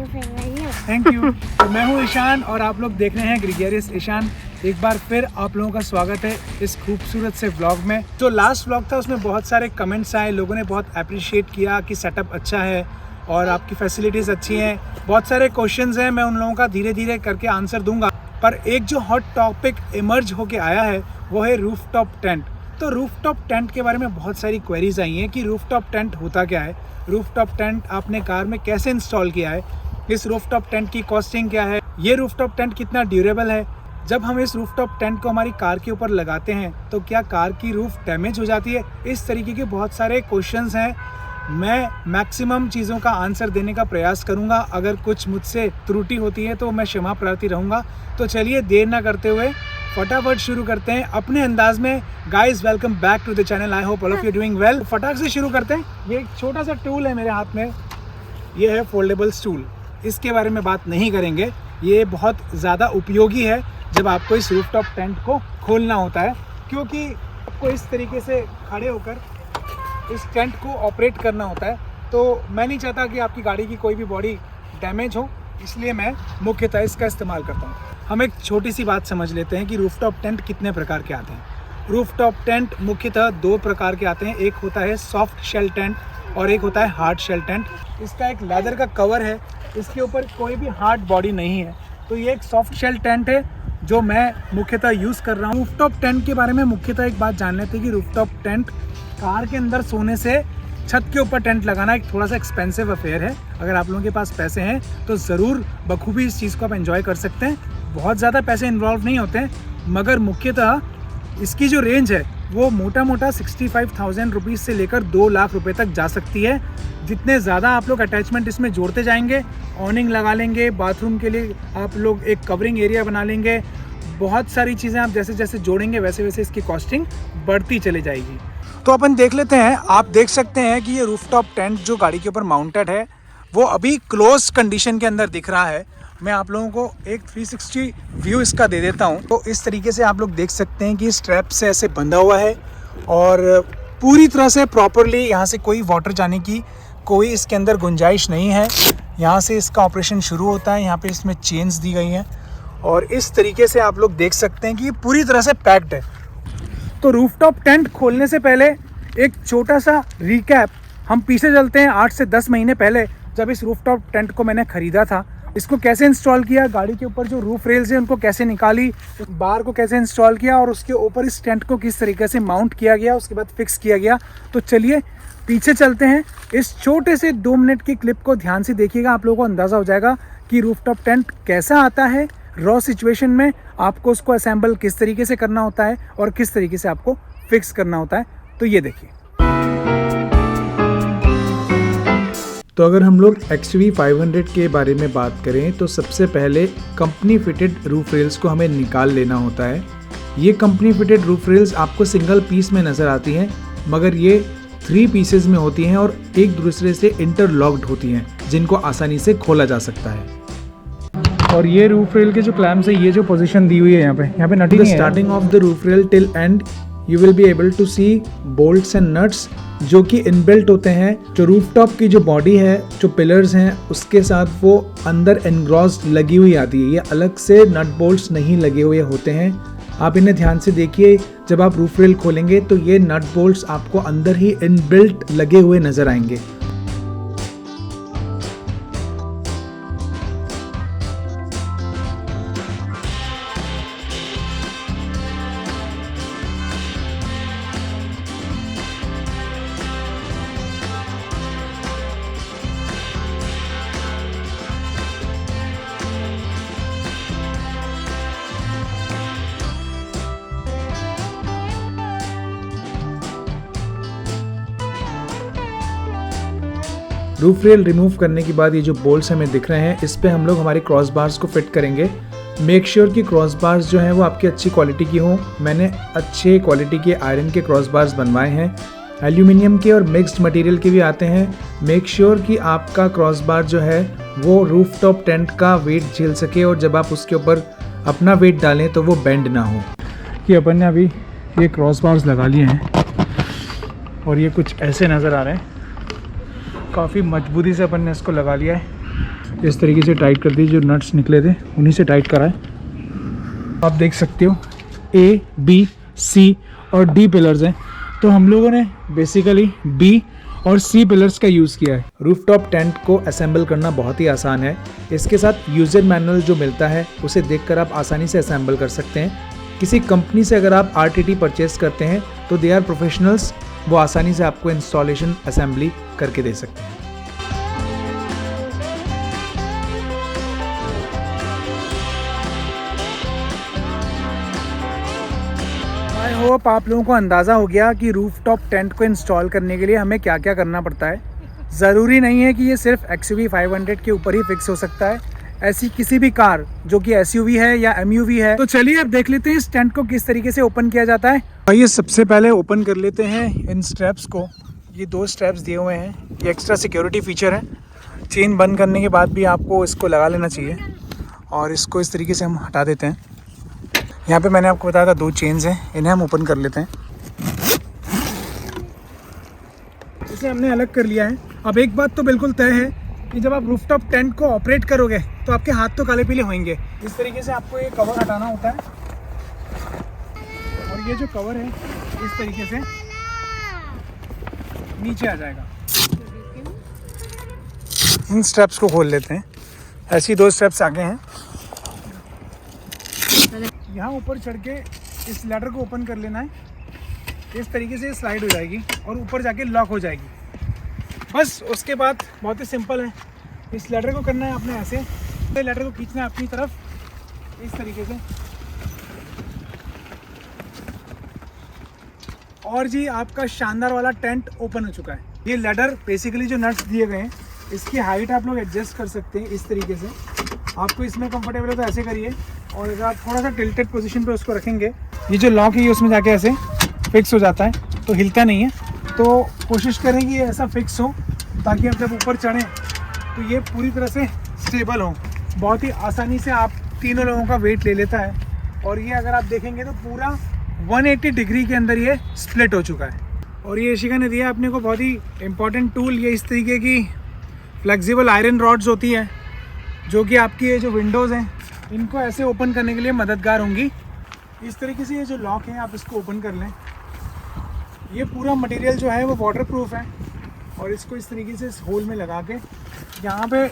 Thank you. तो मैं हूँ ईशान और आप लोग देख रहे हैं ग्रेगरियस ईशान। एक बार फिर आप लोगों का स्वागत है इस खूबसूरत से व्लॉग में। जो लास्ट व्लॉग था उसमें बहुत सारे कमेंट्स आए, लोगों ने बहुत अप्रिशिएट किया कि सेटअप अच्छा है और आपकी फैसिलिटीज़ अच्छी हैं। बहुत सारे क्वेश्चंस हैं, मैं उन लोगों का धीरे धीरे करके आंसर दूंगा। पर एक जो हॉट टॉपिक इमर्ज होके आया है वो है रूफटॉप टेंट। तो रूफटॉप टेंट के बारे में बहुत सारी क्वेरीज आई हैं कि रूफटॉप टेंट होता क्या है, रूफटॉप टेंट आपने कार में कैसे इंस्टॉल किया है, इस रूफटॉप टेंट की कॉस्टिंग क्या है, ये रूफटॉप टेंट कितना ड्यूरेबल है, जब हम इस रूफटॉप टेंट को हमारी कार के ऊपर लगाते हैं तो क्या कार की रूफ डैमेज हो जाती है। इस तरीके के बहुत सारे क्वेश्चंस हैं। मैं मैक्सिमम चीज़ों का आंसर देने का प्रयास करूंगा। अगर कुछ मुझसे त्रुटि होती है तो मैं क्षमा प्रार्थी रहूँगा। तो चलिए देर ना करते हुए फटाफट शुरू करते हैं अपने अंदाज में। Guys welcome back to the channel, I hope all of you doing well. फटाक से शुरू करते हैं। ये एक छोटा सा टूल है मेरे हाथ में, ये है फोल्डेबल स्टूल। इसके बारे में बात नहीं करेंगे, ये बहुत ज़्यादा उपयोगी है जब आपको इस रूफटॉप टेंट को खोलना होता है, क्योंकि आपको इस तरीके से खड़े होकर इस टेंट को ऑपरेट करना होता है। तो मैं नहीं चाहता कि आपकी गाड़ी की कोई भी बॉडी डैमेज हो, इसलिए मैं मुख्यतः इसका इस्तेमाल करता हूँ। हम एक छोटी सी बात समझ लेते हैं कि रूफटॉप टेंट कितने प्रकार के आते हैं। रूफटॉप टेंट मुख्यतः दो प्रकार के आते हैं, एक होता है सॉफ्ट शेल टेंट और एक होता है हार्ड शेल टेंट। इसका एक लेदर का कवर है, इसके ऊपर कोई भी हार्ड बॉडी नहीं है। तो ये एक सॉफ्ट शेल टेंट है जो मैं मुख्यतः यूज़ कर रहा हूँ। रूफटॉप टेंट के बारे में मुख्यतः एक बात जान लेते हैं कि रूफटॉप टेंट कार के अंदर सोने से छत के ऊपर टेंट लगाना एक थोड़ा सा एक्सपेंसिव अफेयर है। अगर आप लोगों के पास पैसे हैं तो ज़रूर बखूबी इस चीज़ को आप एंजॉय कर सकते हैं। बहुत ज़्यादा पैसे इन्वॉल्व नहीं होते हैं, मगर मुख्यतः इसकी जो रेंज है वो मोटा मोटा 65,000 रुपीज़ से लेकर 2 लाख रुपए तक जा सकती है। जितने ज़्यादा आप लोग अटैचमेंट इसमें जोड़ते जाएंगे, ऑनिंग लगा लेंगे, बाथरूम के लिए आप लोग एक कवरिंग एरिया बना लेंगे, बहुत सारी चीज़ें आप जैसे जैसे जोड़ेंगे वैसे वैसे इसकी कॉस्टिंग बढ़ती चली जाएगी। तो अपन देख लेते हैं। आप देख सकते हैं कि ये रूफटॉप टेंट जो गाड़ी के ऊपर माउंटेड है वो अभी क्लोज कंडीशन के अंदर दिख रहा है। मैं आप लोगों को एक 360 व्यू इसका दे देता हूं। तो इस तरीके से आप लोग देख सकते हैं कि स्ट्रैप से ऐसे बंधा हुआ है और पूरी तरह से प्रॉपरली यहाँ से कोई वाटर जाने की कोई इसके अंदर गुंजाइश नहीं है। यहाँ से इसका ऑपरेशन शुरू होता है, यहाँ पे इसमें चेन्स दी गई हैं और इस तरीके से आप लोग देख सकते हैं कि ये पूरी तरह से पैक्ड है। तो रूफटॉप टेंट खोलने से पहले एक छोटा सा रिकैप, हम पीछे चलते हैं 8 से 10 महीने पहले जब इस रूफटॉप टेंट को मैंने ख़रीदा था। इसको कैसे इंस्टॉल किया, गाड़ी के ऊपर जो रूफ रेल्स हैं उनको कैसे निकाली, उस बार को कैसे इंस्टॉल किया और उसके ऊपर इस टेंट को किस तरीके से माउंट किया गया, उसके बाद फिक्स किया गया। तो चलिए पीछे चलते हैं। इस छोटे से 2 मिनट की क्लिप को ध्यान से देखिएगा, आप लोगों को अंदाज़ा हो जाएगा कि रूफटॉप टेंट कैसा आता है। रॉ सिचुएशन में आपको उसको असेंबल किस तरीके से करना होता है और किस तरीके से आपको फिक्स करना होता है। तो ये देखिए। तो अगर हम लोग XUV 500 के बारे में बात करें तो सबसे पहले कंपनी फिटेड रूफ रेल्स को हमें निकाल लेना होता है। ये कंपनी फिटेड रूफ रेल्स आपको सिंगल पीस में नज़र आती हैं, मगर ये 3 पीसेज में होती हैं और एक दूसरे से इंटरलॉक्ड होती हैं, जिनको आसानी से खोला जा सकता है। और ये रूफ रेल के जो क्लैम्प्स है, ये जो पोजीशन दी हुई है यहाँ पे नटी नहीं है। Starting of the roof rail till and you will be able to see bolts and nuts जो कि इनबिल्ट होते हैं। जो रूफटॉप की जो बॉडी है, जो पिलर्स हैं, उसके साथ वो अंदर एनग्रॉस्ड लगी हुई आती है। ये अलग से नट बोल्ट्स नहीं लगे हुए होते हैं। आप इन्हें ध्यान से देखिए, जब आप रूफ रेल खोलेंगे तो ये नट बोल्ट्स आपको अंदर ही इनबिल्ट लगे हुए नजर आएंगे। रूफ रेल रिमूव करने के बाद ये जो बोल्ट्स हमें दिख रहे हैं, इस पे हम लोग हमारे क्रॉस बार्स को फिट करेंगे। मेक श्योर कि क्रॉस बार्स जो हैं वो आपकी अच्छी क्वालिटी की हों। मैंने अच्छे क्वालिटी के आयरन के क्रॉस बार्स बनवाए हैं। एल्यूमिनियम के और मिक्स्ड मटेरियल के भी आते हैं। मेक श्योर कि आपका क्रॉस बार जो है वो रूफटॉप टेंट का वेट झेल सके और जब आप उसके ऊपर अपना वेट डालें तो वो बेंड ना हो। कि अपन ने अभी ये क्रॉस बार्स लगा लिए हैं और ये कुछ ऐसे नज़र आ रहे हैं। काफ़ी मजबूती से अपन ने इसको लगा लिया है। इस तरीके से टाइट कर दीजिए। जो नट्स निकले थे उन्हीं से टाइट कराएं। आप देख सकते हो A, B, C और D पिलर्स हैं। तो हम लोगों ने बेसिकली B और C पिलर्स का यूज़ किया है। रूफटॉप टेंट को असेंबल करना बहुत ही आसान है। इसके साथ यूज़र मैनुअल जो मिलता है उसे देखकर आप आसानी से असेंबल कर सकते हैं। किसी कंपनी से अगर आप RTT परचेस करते हैं तो दे आर प्रोफेशनल्स, वो आसानी से आपको इंस्टॉलेशन असेंबली करके दे सकते हैं। आई होप आप लोगों को अंदाज़ा हो गया कि रूफटॉप टेंट को इंस्टॉल करने के लिए हमें क्या क्या करना पड़ता है। ज़रूरी नहीं है कि ये सिर्फ XUV 500 के ऊपर ही फिक्स हो सकता है। ऐसी किसी भी कार जो कि SUV है या MUV है। तो चलिए अब देख लेते हैं इस टेंट को किस तरीके से ओपन किया जाता है। आइए सबसे पहले ओपन कर लेते हैं इन स्ट्रैप्स को। ये 2 स्ट्रैप्स दिए हुए हैं, ये एक्स्ट्रा सिक्योरिटी फीचर है। चेन बंद करने के बाद भी आपको इसको लगा लेना चाहिए और इसको इस तरीके से हम हटा देते हैं। यहाँ पे मैंने आपको बताया था 2 चेन्स हैं, इन्हें हम ओपन कर लेते हैं। इसे हमने अलग कर लिया है। अब एक बात तो बिल्कुल तय है कि जब आप रूफटॉप टेंट को ऑपरेट करोगे तो आपके हाथ तो काले पीले होंगे। इस तरीके से आपको ये कवर हटाना होता है और ये जो कवर है इस तरीके से नीचे आ जाएगा। इन स्टेप्स को खोल लेते हैं। ऐसी 2 स्टेप्स आगे हैं। यहाँ ऊपर चढ़ के इस लैडर को ओपन कर लेना है। इस तरीके से स्लाइड हो जाएगी और ऊपर जाके लॉक हो जाएगी। बस उसके बाद बहुत ही सिंपल है। इस लैडर को करना है आपने ऐसे, लैडर को खींचना है अपनी तरफ इस तरीके से और जी आपका शानदार वाला टेंट ओपन हो चुका है। ये लैडर बेसिकली जो नट्स दिए गए हैं इसकी हाइट आप लोग एडजस्ट कर सकते हैं इस तरीके से। आपको इसमें कंफर्टेबल है तो ऐसे करिए और अगर आप थोड़ा सा टिल्टेड पोजीशन पे उसको रखेंगे, ये जो लॉक है ये उसमें जाके ऐसे फिक्स हो जाता है तो हिलता नहीं है। तो कोशिश करें कि ये ऐसा फिक्स हो ताकि आप जब ऊपर चढ़ें तो ये पूरी तरह से स्टेबल हो। बहुत ही आसानी से आप तीनों लोगों का वेट ले लेता है और ये अगर आप देखेंगे तो पूरा 180 डिग्री के अंदर ये स्प्लिट हो चुका है। और ये इशिका ने दिया अपने को बहुत ही इम्पॉर्टेंट टूल। ये इस तरीके की फ्लेक्सिबल आयरन रॉड्स होती है जो कि आपकी ये जो विंडोज़ हैं इनको ऐसे ओपन करने के लिए मददगार होंगी। इस तरीके से ये जो लॉक है आप इसको ओपन कर लें। ये पूरा मटेरियल जो है वो वाटर प्रूफ है और इसको इस तरीके से इस होल में लगा के यहाँ पे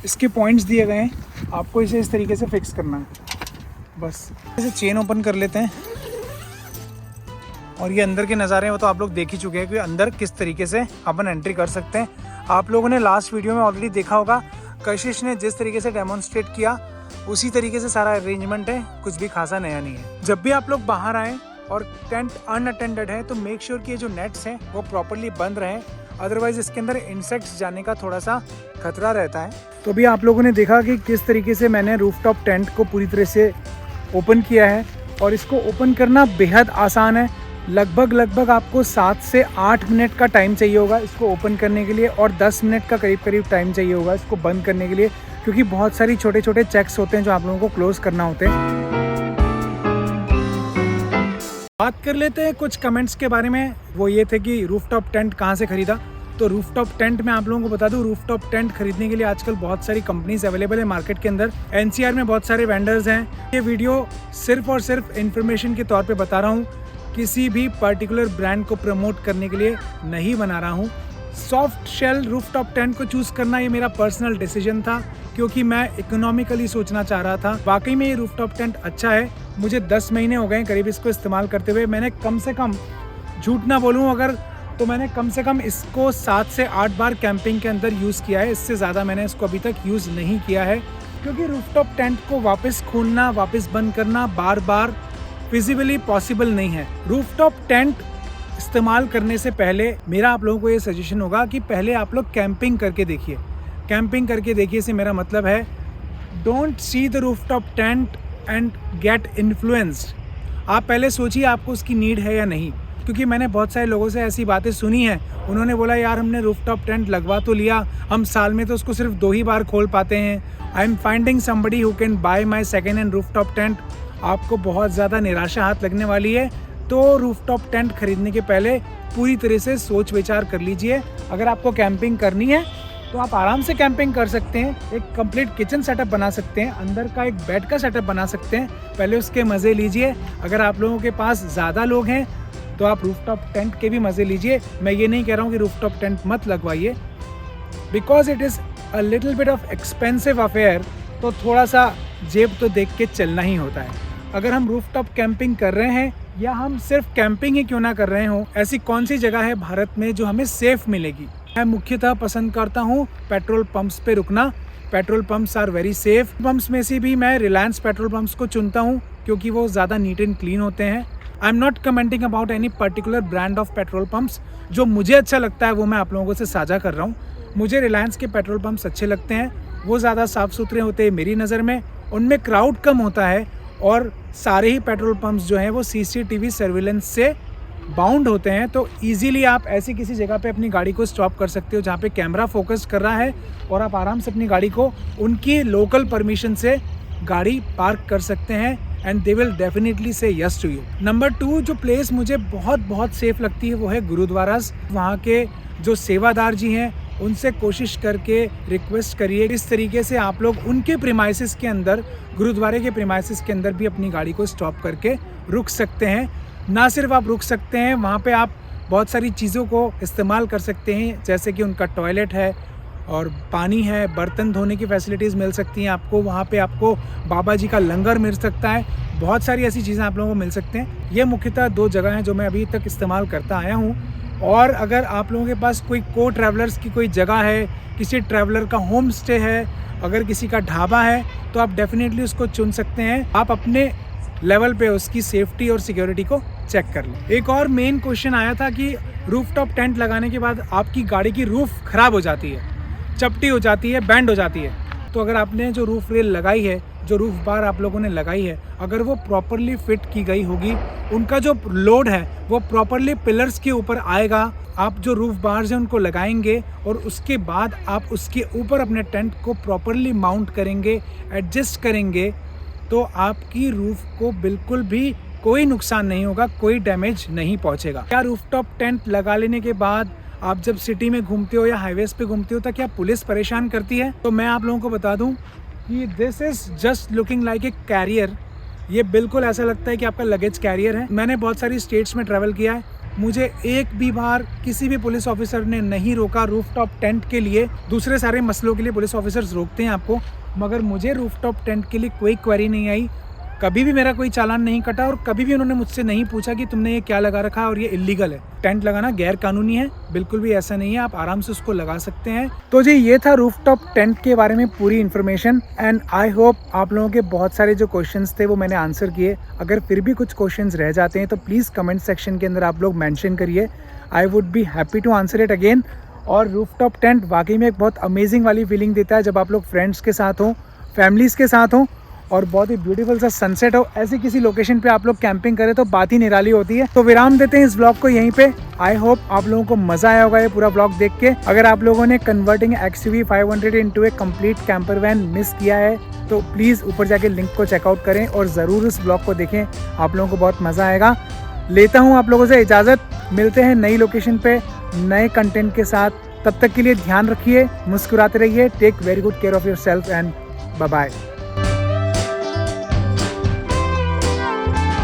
इसके पॉइंट्स दिए गए हैं, आपको इसे इस तरीके से फिक्स करना है। बस इसे चेन ओपन कर लेते हैं और ये अंदर के नज़ारे हैं वो तो आप लोग देख ही चुके हैं कि अंदर किस तरीके से अपन एंट्री कर सकते हैं। आप लोगों ने लास्ट वीडियो में ऑलरेडी देखा होगा, कशिश ने जिस तरीके से डेमोन्स्ट्रेट किया उसी तरीके से सारा अरेंजमेंट है, कुछ भी खासा नया नहीं है। जब भी आप लोग बाहर आएँ और टेंट अनअटेंडेड है तो मेक श्योर कि ये जो नेट्स हैं वो प्रॉपरली बंद रहें, अदरवाइज इसके अंदर इंसेक्ट्स जाने का थोड़ा सा खतरा रहता है। तो अभी आप लोगों ने देखा कि किस तरीके से मैंने रूफटॉप टेंट को पूरी तरह से ओपन किया है और इसको ओपन करना बेहद आसान है। लगभग आपको 7 से 8 मिनट का टाइम चाहिए होगा इसको ओपन करने के लिए और 10 मिनट का करीब टाइम चाहिए होगा इसको बंद करने के लिए, क्योंकि बहुत सारी छोटे चेक्स होते हैं जो आप लोगों को क्लोज करना होते हैं। बात कर लेते हैं कुछ कमेंट्स के बारे में। वो ये थे कि रूफटॉप टेंट कहाँ से खरीदा। तो रूफटॉप टेंट मैं आप लोगों को बता दूं, रूफटॉप टेंट खरीदने के लिए आजकल बहुत सारी कंपनीज अवेलेबल है मार्केट के अंदर। NCR में बहुत सारे वेंडर्स हैं। ये वीडियो सिर्फ और सिर्फ इन्फॉर्मेशन के तौर पे बता रहा हूँ, किसी भी पर्टिकुलर ब्रांड को प्रमोट करने के लिए नहीं बना रहा हूँ। सॉफ्ट शेल रूफटॉप टेंट को चूज़ करना ये मेरा पर्सनल डिसीजन था क्योंकि मैं इकोनॉमिकली सोचना चाह रहा था। वाकई में ये रूफटॉप टेंट अच्छा है। मुझे 10 महीने हो गए करीब इसको इस्तेमाल करते हुए। मैंने कम से कम, झूठ ना बोलूँ अगर, तो मैंने कम से कम इसको 7 से 8 बार कैंपिंग के अंदर यूज़ किया है। इससे ज़्यादा मैंने इसको अभी तक यूज़ नहीं किया है क्योंकि रूफटॉप टेंट को वापस खोलना, वापस बंद करना बार बार फिजिबली पॉसिबल नहीं है। रूफटॉप टेंट इस्तेमाल करने से पहले मेरा आप लोगों को ये सजेशन होगा कि पहले आप लोग कैंपिंग करके देखिए। कैंपिंग करके देखिए से मेरा मतलब है don't see the rooftop tent and get influenced. आप पहले सोचिए आपको उसकी नीड है या नहीं, क्योंकि मैंने बहुत सारे लोगों से ऐसी बातें सुनी हैं। उन्होंने बोला यार हमने रूफटॉप टेंट लगवा तो लिया, हम साल में तो उसको सिर्फ 2 ही बार खोल पाते हैं। I am finding somebody who can buy my second hand rooftop tent. आपको बहुत ज़्यादा निराशा हाथ लगने वाली है। तो रूफटॉप टेंट खरीदने के पहले पूरी तरह से सोच विचार कर लीजिए। अगर आपको कैंपिंग करनी है तो आप आराम से कैंपिंग कर सकते हैं। एक कंप्लीट किचन सेटअप बना सकते हैं, अंदर का एक बेड का सेटअप बना सकते हैं। पहले उसके मज़े लीजिए। अगर आप लोगों के पास ज़्यादा लोग हैं तो आप रूफटॉप टेंट के भी मज़े लीजिए। मैं ये नहीं कह रहा हूँ कि रूफटॉप टेंट मत लगवाइए, because it is a little bit of expensive affair. तो थोड़ा सा जेब तो देख के चलना ही होता है। अगर हम रूफटॉप कैंपिंग कर रहे हैं या हम सिर्फ कैंपिंग ही क्यों ना कर रहे हो, ऐसी कौन सी जगह है भारत में जो हमें सेफ मिलेगी? मैं मुख्यतः पसंद करता हूँ पेट्रोल पंप्स पे रुकना। Petrol pumps are very safe. Pumps में से भी मैं रिलायंस पेट्रोल पंप्स को चुनता हूँ क्योंकि वो ज़्यादा नीट एंड क्लीन होते हैं। I am not commenting about any particular brand of petrol pumps. जो मुझे अच्छा लगता है वो मैं आप लोगों से साझा कर रहा हूँ। मुझे रिलायंस के पेट्रोल पंप्स अच्छे लगते हैं। वो ज़्यादा साफ़ सुथरे होते हैं मेरी नज़र में, उनमें क्राउड कम होता है और सारे ही पेट्रोल पंप्स जो हैं वो CCTV सर्विलेंस से बाउंड होते हैं। तो इजीली आप ऐसी किसी जगह पे अपनी गाड़ी को स्टॉप कर सकते हो जहाँ पे कैमरा फोकस कर रहा है और आप आराम से अपनी गाड़ी को उनकी लोकल परमिशन से गाड़ी पार्क कर सकते हैं एंड दे विल डेफिनेटली से यस टू यू। नंबर 2 जो प्लेस मुझे बहुत सेफ लगती है वो है गुरुद्वारास। वहाँ के जो सेवादार जी हैं उनसे कोशिश करके रिक्वेस्ट करिए इस तरीके से आप लोग उनके प्रीमाइसेस के अंदर, गुरुद्वारे के प्रीमाइसेस के अंदर भी अपनी गाड़ी को स्टॉप करके रुक सकते हैं। ना सिर्फ आप रुक सकते हैं, वहाँ पे आप बहुत सारी चीज़ों को इस्तेमाल कर सकते हैं, जैसे कि उनका टॉयलेट है और पानी है, बर्तन धोने की फैसिलिटीज़ मिल सकती हैं आपको। वहाँ पे आपको बाबा जी का लंगर मिल सकता है। बहुत सारी ऐसी चीज़ें आप लोगों को मिल सकते हैं। ये मुख्यतः 2 जगह हैं जो मैं अभी तक इस्तेमाल करता आया हूँ। और अगर आप लोगों के पास कोई ट्रैवलर्स की कोई जगह है, किसी ट्रैवलर का होम स्टे है, अगर किसी का ढाबा है, तो आप डेफिनेटली उसको चुन सकते हैं। आप अपने लेवल पे उसकी सेफ्टी और सिक्योरिटी को चेक कर लें। एक और मेन क्वेश्चन आया था कि रूफटॉप टेंट लगाने के बाद आपकी गाड़ी की रूफ ख़राब हो जाती है, चपटी हो जाती है, बैंड हो जाती है। तो अगर आपने जो रूफ रेल लगाई है, जो रूफ बार आप लोगों ने लगाई है, अगर वो प्रॉपरली फिट की गई होगी, उनका जो लोड है वो प्रॉपरली पिलर्स के ऊपर आएगा, आप जो रूफ बार्स हैं उनको लगाएंगे और उसके बाद आप उसके ऊपर अपने टेंट को प्रॉपरली माउंट करेंगे, एडजस्ट करेंगे, तो आपकी रूफ को बिल्कुल भी कोई नुकसान नहीं होगा, कोई डैमेज नहीं पहुंचेगा। क्या रूफटॉप टेंट लगा लेने के बाद आप जब सिटी में घूमते हो या हाईवेज पे घूमते हो तो क्या पुलिस परेशान करती है? तो मैं आप लोगों को बता दूं कि this is just looking like a carrier. ये बिल्कुल ऐसा लगता है कि आपका लगेज कैरियर है। मैंने बहुत सारी स्टेट्स में ट्रैवल किया है, मुझे एक भी बार किसी भी पुलिस ऑफिसर ने नहीं रोका रूफटॉप टेंट के लिए। दूसरे सारे मसलों के लिए पुलिस ऑफिसर्स रोकते हैं आपको, मगर मुझे रूफटॉप टेंट के लिए कोई क्वेरी नहीं आई। कभी भी मेरा कोई चालान नहीं कटा और कभी भी उन्होंने मुझसे नहीं पूछा कि तुमने ये क्या लगा रखा है और ये इलीगल है। टेंट लगाना गैर कानूनी है, बिल्कुल भी ऐसा नहीं है, आप आराम से उसको लगा सकते हैं। तो जी ये था रूफटॉप टेंट के बारे में पूरी इन्फॉर्मेशन एंड आई होप आप लोगों के बहुत सारे जो क्वेश्चंस थे वो मैंने आंसर किए। अगर फिर भी कुछ क्वेश्चंस रह जाते हैं तो प्लीज़ कमेंट सेक्शन के अंदर आप लोग मेंशन करिए, I would be happy to answer it again. और रूफटॉप टेंट वाकई में एक बहुत अमेजिंग वाली फीलिंग देता है जब आप लोग फ्रेंड्स के साथ हो, फैमिलीज़ के साथ हो और बहुत ही ब्यूटीफुल सा सनसेट हो, ऐसी किसी लोकेशन पे आप लोग कैंपिंग करें तो बात ही निराली होती है। तो विराम देते हैं इस ब्लॉग को यहीं पे। आई होप आप लोगों को मजा आया होगा ये पूरा ब्लॉग देख के। अगर आप लोगों ने कन्वर्टिंग XUV 500 इनटू ए कंप्लीट कैंपर वैन मिस किया है तो प्लीज़ ऊपर जाके लिंक को चेकआउट करें और ज़रूर इस ब्लॉग को देखें, आप लोगों को बहुत मज़ा आएगा। लेता हूँ आप लोगों से इजाज़त, मिलते हैं नई लोकेशन पे नए कंटेंट के साथ। तब तक के लिए ध्यान रखिए, मुस्कुराते रहिए, take very good care of your self and bye bye.